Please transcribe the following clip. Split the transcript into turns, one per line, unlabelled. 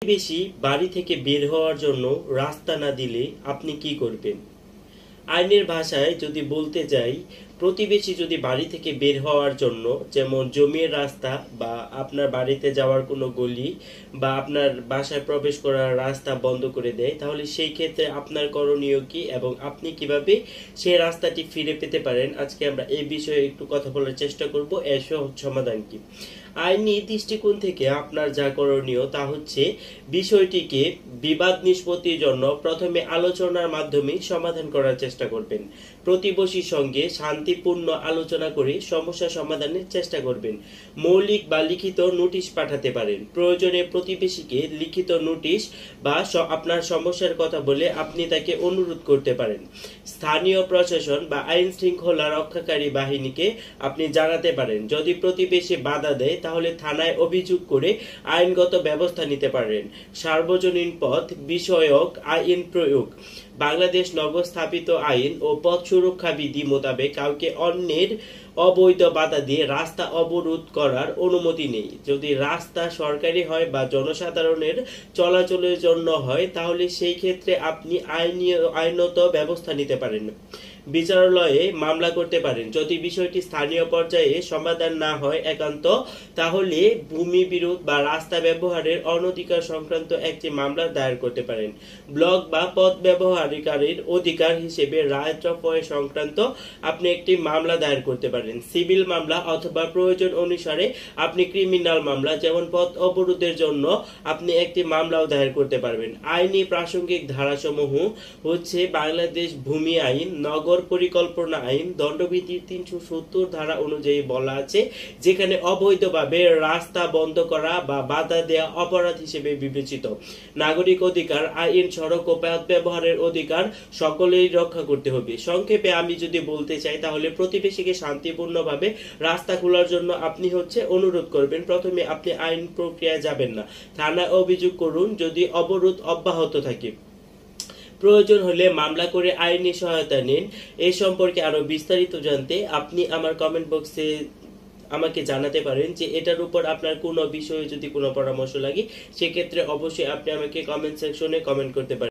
প্রতিবেশী বাড়ি থেকে বের হওয়ার জন্য রাস্তা না দিলে আপনি কি করবেন? আইনের ভাষায় যদি বলতে যাই, প্রতিবেশী যদি বাড়ি থেকে বের হওয়ার জন্য, যেমন জমির রাস্তা বা আপনার বাড়িতে যাওয়ার কোনো গলি বা আপনার বাসায় প্রবেশ করার রাস্তা বন্ধ করে দেয়, তাহলে সেই ক্ষেত্রে আপনার করণীয় কি এবং আপনি কিভাবে সেই রাস্তাটি ফিরে পেতে পারেন, আজকে আমরা এই বিষয়ে একটু কথা বলার চেষ্টা করব। এর সহজ সমাধান কি? আইনি দৃষ্টিকোণ থেকে আপনার যা করণীয় তা হচ্ছে, বিষয়টিকে বিবাদ নিষ্পত্তির জন্য প্রথমে আলোচনার মাধ্যমে সমাধান করার চেষ্টা করবেন। প্রতিবেশীর সঙ্গে শান্তিপূর্ণ আলোচনা করে সমস্যা সমাধানের চেষ্টা করবেন। মৌখিক বা লিখিত নোটিশ পাঠাতে পারেন। প্রয়োজনে প্রতিবেশীকে লিখিত নোটিশ বা আপনার সমস্যার কথা বলে আপনি তাকে অনুরোধ করতে পারেন। স্থানীয় প্রশাসন বা আইন শৃঙ্খলা রক্ষাকারী বাহিনীকে আপনি জানাতে পারেন। যদি প্রতিবেশী বাধা দেয় তাহলে থানায় অভিযোগ করে আইনগত ব্যবস্থা নিতে পারেন। সার্বজনীন পথ বিষয়ক আইন প্রয়োগ। বাংলাদেশ নগর স্থাপিত আইন ও পথ সুরক্ষা বিধি মোতাবেক কাউকে অন্যের অবৈধ বাধা দিয়ে রাস্তা অবরোধ করার অনুমতি নেই। যদি রাস্তা সরকারি হয় বা জনসাধারণের চলাচলের জন্য হয়, তাহলে সেই ক্ষেত্রে আপনি আইনত ব্যবস্থা নিতে পারেন। বিচারালয়ে মামলা করতে পারেন। যদি বিষয়টি স্থানীয় পর্যায়ে সমাধান না হয় একান্ত, তাহলে ভূমি বিরোধ বা রাস্তা ব্যবহারের অনধিকার সংক্রান্ত একটি মামলা দায়ের করতে পারেন। ব্লক বা পথ ব্যবহারকারীর অধিকার হিসেবে রায় ট্রাফায় সংক্রান্ত আপনি একটি মামলা দায়ের করতে পারেন। সিভিল মামলা অথবা প্রয়োজন অনুসারে আপনি ক্রিমিনাল মামলা, যেমন পথ অবরোধের জন্য আপনি একটি মামলাও দায়ের করতে পারবেন। আইনি প্রাসঙ্গিক ধারাসমূহ হচ্ছে বাংলাদেশ ভূমি আইন, নগর পরিকল্পনা আইন, দণ্ডবিধির ৩৭০ ধারা অনুযায়ী বলা আছে, যেখানে অবৈধভাবে রাস্তা বন্ধ করা বা বাধা দেওয়া অপরাধ হিসেবে বিবেচিত। নাগরিক অধিকার আইন, সড়ক ও পথ ব্যবহারের অধিকার সকলেই রক্ষা করতে হবে। সংক্ষেপে আমি যদি বলতে চাই, তাহলে প্রতিবেশীকে শান্তিপূর্ণভাবে রাস্তা খোলার জন্য আপনি অনুরোধ করবেন। প্রথমে আপনি আইন প্রক্রিয়ায় যাবেন না, থানায় অভিযোগ করুন যদি অবরোধ অব্যাহত থাকে। প্রয়োজন হলে মামলা করে আইনি সহায়তা নিন। এই সম্পর্কে আরো বিস্তারিত জানতে আপনি আমার কমেন্ট বক্সে আমাকে জানাতে পারেন যে এটার উপর আপনার কোনো বিষয়ে যদি কোনো পরামর্শ লাগে, সেক্ষেত্রে অবশ্যই আপনি আমাকে কমেন্ট সেকশনে কমেন্ট করতে পারেন।